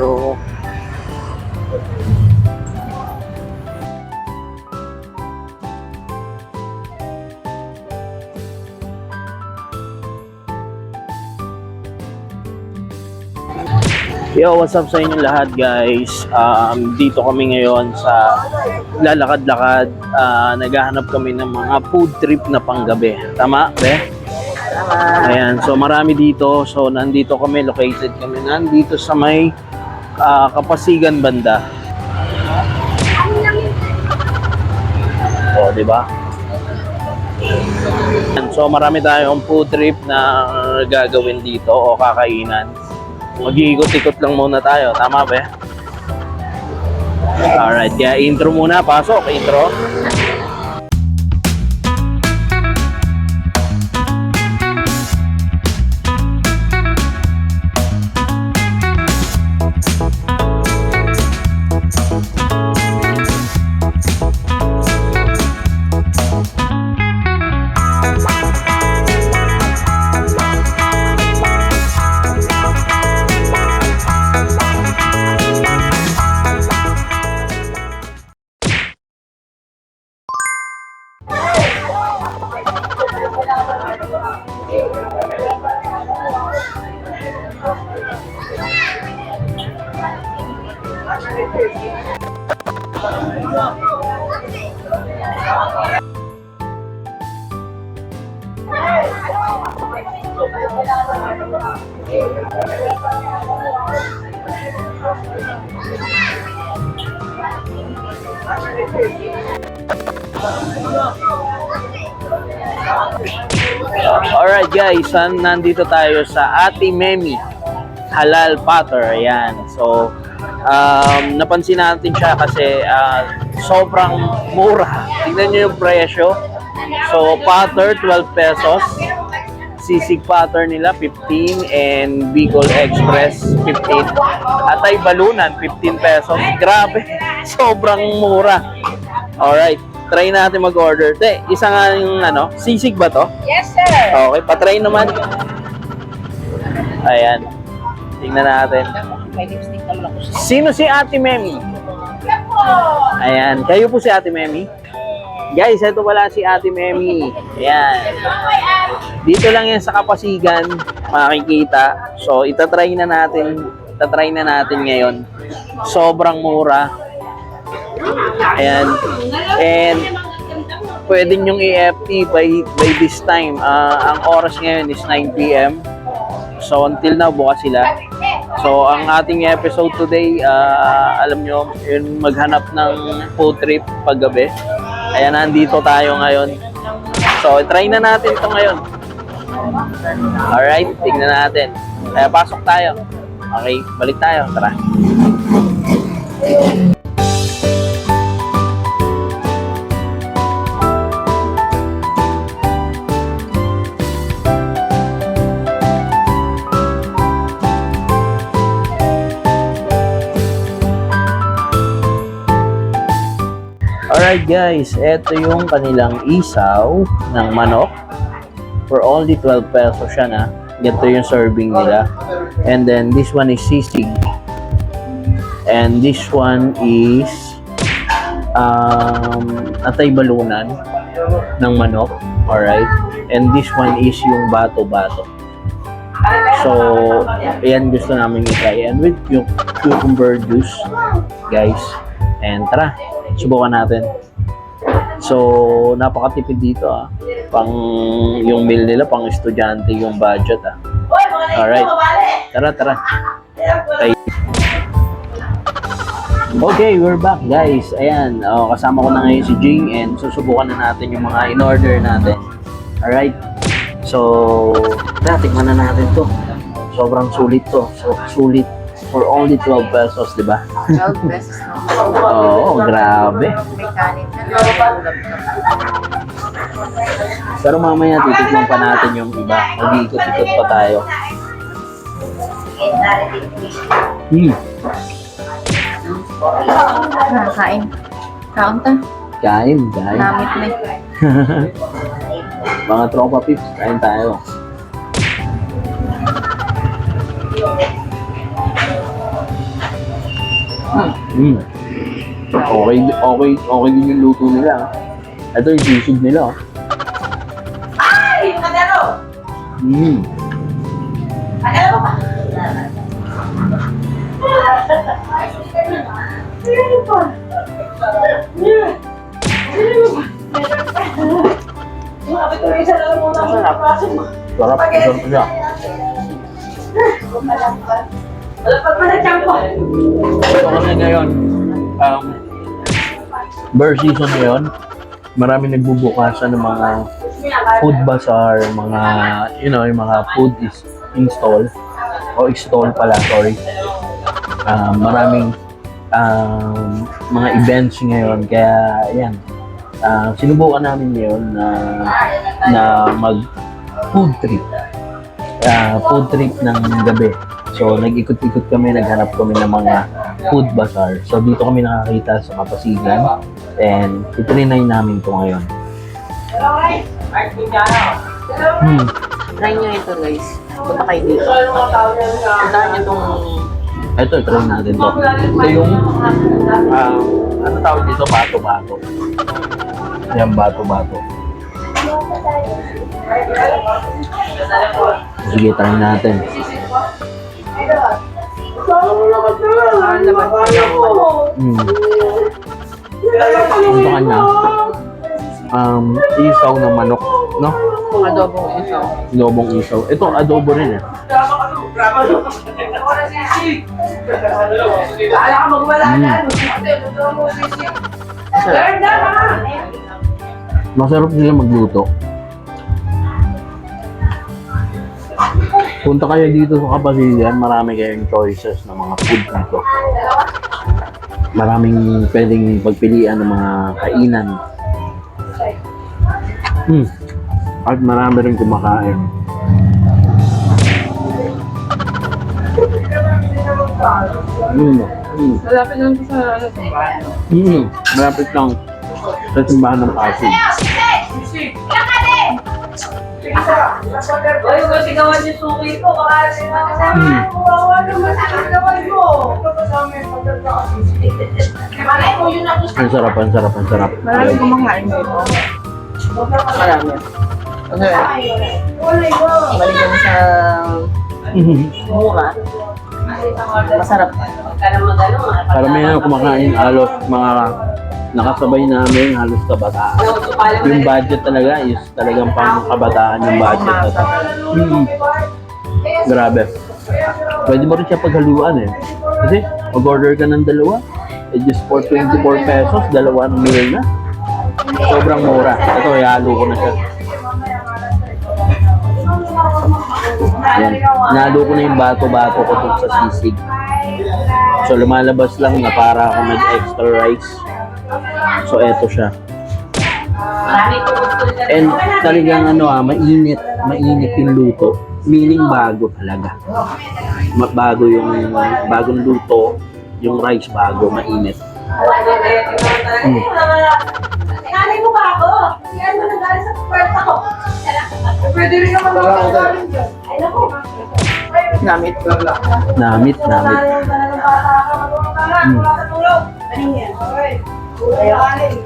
So, yo, what's up sa inyo lahat guys? Dito kami ngayon sa lalakad-lakad. Naghahanap kami ng mga food trip na panggabi. Tama, be? Tama. Ayan, so marami dito. So nandito kami, located kami nandito sa may Kapasigan banda. O, di ba? So marami tayong food trip na gagawin dito o kakainan. Mag-iikot-ikot lang muna tayo. Tama ba? Alright, kaya intro muna. Pasok, intro. Alright guys, nandito tayo sa Ate Memi Halal Platter. Ayan. So, napansin natin siya kasi sobrang mura. Tingnan nyo yung presyo. So, platter 12 pesos. Sisig platter nila 15 and Bicol Express 15. Atay balunan 15 pesos. Grabe. Sobrang mura. Alright. Try natin mag-order. Te, isa nga yung sisig ba to? Yes, sir. Okay, patry naman. Ayan. Tingnan natin. May lipstick naman ako siya. Sino si Ate Memi? Ayan, kayo po si Ate Memi? Guys, ito pala si Ate Memi. Ayan. Dito lang yan sa Kapasigan, makikita. So, itatry na natin ngayon. Sobrang mura. Ayan. And pwede nyong i-FT by this time. Ang oras ngayon is 9 PM. So until now, bukas sila. So ang ating episode today, alam nyo, yun maghanap ng food trip paggabi. Ayan, nandito tayo ngayon. So try na natin ito ngayon. Alright, tignan natin. Kaya pasok tayo. Okay, balik tayo. Tara. Alright guys, ito yung kanilang isaw ng manok. For only 12 pesos siya na. Ganito yung serving nila. And then this one is sisig. And this one is atay balunan ng manok. Alright. And this one is yung bato-bato. So, ayan gusto namin i-try. And with yung cucumber juice, guys. And tara, subukan natin. So, napakatipid dito Pang yung meal nila, pang estudyante yung budget Alright. Tara. Okay, we're back guys. Ayan, kasama ko na ngayon si Jing and susubukan na natin yung mga in-order natin. Alright. So, tikman na natin to. Sobrang sulit to. So, sulit. For only 12 pesos, di ba? 12 pesos na. Oo, grabe. May kanin na. Pero mamaya titikman pa natin yung iba. Mag-iikot-ikot pa tayo. Kain. Kaon ta. Kain. Namit na. Mga tropa pips, kain tayo. Okay din yung luto nila. Ito yung sisig nila. Ay! Kadero! Kadero pa! Ano pa? Sarap siya. Malapag pa na tiyang ko. Ito kasi ngayon, bear season ngayon, marami nagbubukasan ng mga food bazaar, mga, yung mga food install, o stall pala, sorry. Maraming mga events ngayon, kaya yan. Sinubukan namin ngayon na mag food trip. Food trip ng gabi. So, nag-ikot-ikot kami, naghanap kami ng mga food bazaar. So, dito kami nakakita sa Kapasigan. And, itrinay namin ito ngayon. Try nyo ito guys. Punta kayo dito. Puntahan nyo itong... Ito, try natin to. Ito yung, ano tawag dito? Bato-bato. Yan, bato-bato. Sige, try natin. Ito kanya. Isaw ng manok, no? Adobong isaw. Adobong isaw. Ito, adobo rin eh. Kala ka magwala na. Masarap nila magluto. Punta kayo dito sa Kapasigan, marami kayong choices ng mga food dito. Maraming pwedeng pagpilian ng mga kainan. At marami rin kumakain. Malapit lang ito sa simbahan. Malapit lang sa simbahan ng Pasig. Oy, kung sigawan yung suki ko, kasi kawawa naman sigawan mo. Malay mo yun ako. Ang sarap, ang sarap, ang sarap. Marami kumakain dito. Marami. Okay. Balik kami sa mura. Masarap. Karamihan kumakain, halos mga nakasabay namin, halos kabataan. Yung budget talaga is talagang pang kabataan yung budget na to. Grabe. Pwede mo rin siya paghaluan eh. Kasi mag-order ka ng dalawa, just for 24 pesos, dalawang meal na. Sobrang mura. Ito, ihalo ko na siya. Yan. Nalo ko na yung bato-bato ko dun sa sisig. So lumalabas lang na para ako nag-extra rice. So eto siya. And talagang mainit yung luto. Meaning bago talaga. Bago yung bagong luto, yung rice bago, mainit. Tinanay mo ba ako? Yan mo nagaling sa puwerta ko. Pwede rin naman magkakaroon dyan. Ay, naku. Namit. Namit.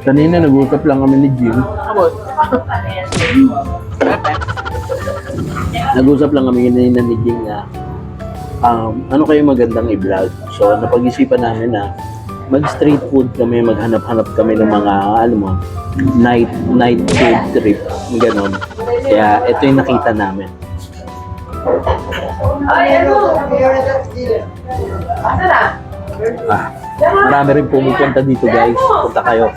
Kanina nag-usap lang kami ni Jim. Nag-usap lang kami kanina ni Jim na ano kayo magandang i-vlog. So napag-isipan namin na mag-street food kami, maghanap-hanap kami ng mga night food trip, gano'n. Kaya ito yung nakita namin. Ay, ano? Asa na? Marami rin pumupunta dito guys. Punta kayo.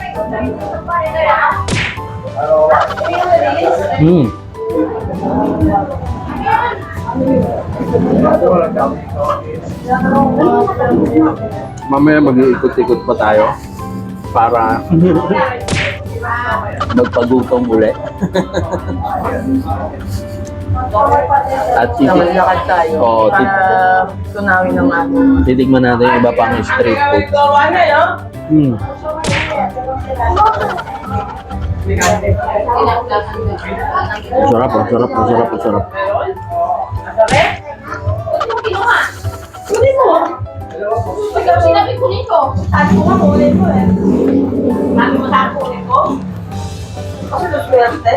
Mamaya mag-iikot-ikot pa tayo para magpagutom uli. At Lakad tayo. Para tunawin ng ating. titigman natin yung iba pang street food. Ang sarap, ang sarap, ang sarap, ang sarap. Kunin mo. Sinabi ko nito. Sabi kunin mo eh. Sabi mo saan kunin ko? Kasi luswerte.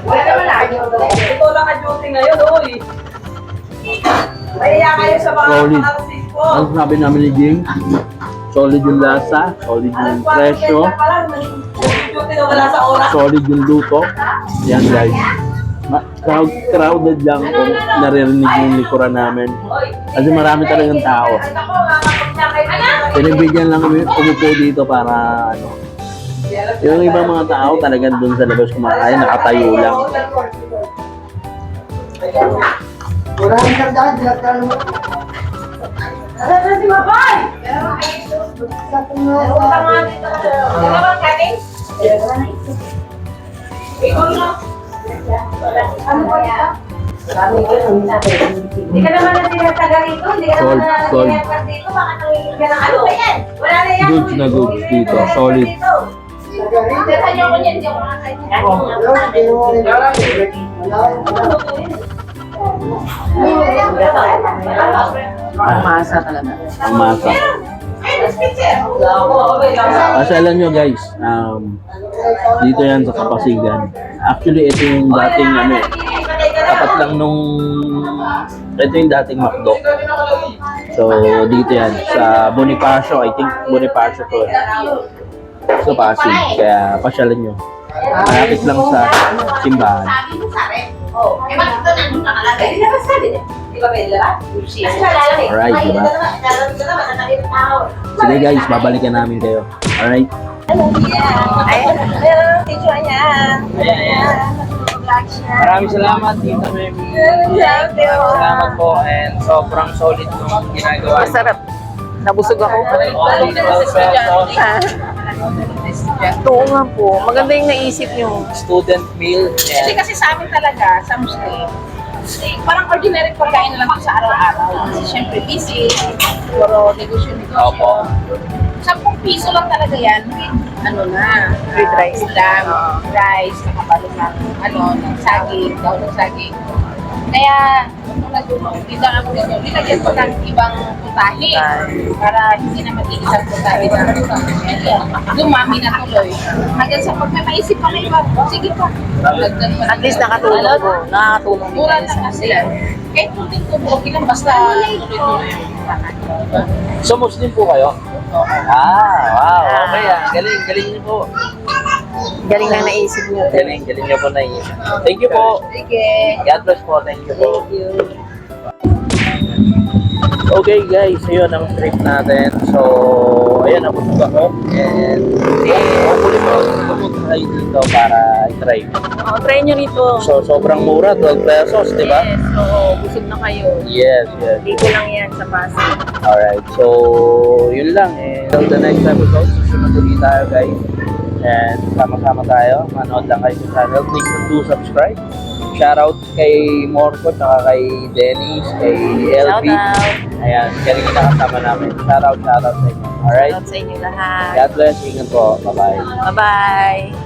Wala naman lagi. Ito lang ang duty ngayon, oy. Kaya kayo sa mga Solid. artist ko. Ang sabi namin ni Jing, solid yung lasa, solid yung presyo, Duty na wala sa oras. solid yung luto. Yan guys. Crowded lang kung naririnig yung likuran namin. Kasi marami talagang tao. Pinibigyan lang kami umupo dito para ano. Yung ibang mga tao talagang dun sa labas kumakain, nakatayo lang. Ano na si Mabay? Meron ka nga dito. Ano ba ang kanin? Ikaw na. Ano ba yan? Hindi ka naman na tinataga rito. Hindi ka naman na Sold. tinataga dito. Baka nangingin ka ng ano ba yan? Wala na yan. Goods na goods dito, solid. Teka niyo ko niyan. Hindi ako Ang masa talaga. Ang masa. Kasi alam nyo guys, dito yan sa Kapasigan. Actually, ito yung dating ano eh. Tapat lang nung... Ito yung dating McDo. So, dito yan. Sa Bonifacio, I think Bonifacio to eh. Sa Pasig. Kaya pasyalan nyo. Malapit lang sa simbahan. Sabi mo sa akin. Oh, eh bakit ito nandun nakalagay? Hindi naman sabi din. Di ba pwede ba? Kasi lalaki. Alright, diba? Lalaki ka naman, nakalagay ng tao. Sige guys, babalikan namin kayo. Alright? Ayan, picture niya. Ayan. Maraming salamat, Tita Memi. Salamat po and sobrang solid nung ginagawa niyo. Masarap. Nabusog ako. Ito Oo nga po. Maganda yung naisip nyo. student meal. Kasi kasi sa amin talaga, sa Muslim, parang ordinary pagkain na lang sa araw-araw. Kasi syempre busy, puro negosyo-negosyo. Opo. 10 piso lang talaga yan. Ano na, With rice. Lang, rice, nakabalo ng, ng saging, daw ng saging. Kaya, nung nag-dito ako dito, nilagyan ko ng ibang putahe para hindi na mag-iisang putahe na dumami na tuloy. Hanggang sa pag may maisip pa kayo, sige pa. At least nakatulong po. Nakakatulong din Mura kayo na sa kasi yan. Kahit kunting tubo, okay lang basta tuloy-tuloy yung putahe. So, Muslim po kayo? Wow. Okay ah. Galing niyo po. Galing lang naisip nyo. Galing niyo po na Thank you po. Sige. God bless po. Thank you po. Okay guys, yun ang trip natin. So, ayan, nabusog ako. And, hopefully po, pumunta tayo dito para i-try. Try nyo rito. So, sobrang mura, 12 pesos, di ba? Yes, oo. Busog na kayo. Yes. Dito lang yan sa Pasig. Alright, so, yun lang. Till the next episode, susunod ulit tayo guys. And sama-sama tayo. Manood lang kayo sa channel. Please do subscribe. Shoutout kay Morco, tsaka kay Dennis, kay LB. Shoutout. Ayan, galing na kasama namin. Shoutout sa inyo. Alright? Shoutout sa inyo lahat. God bless. Ingat po. Bye-bye. Bye-bye.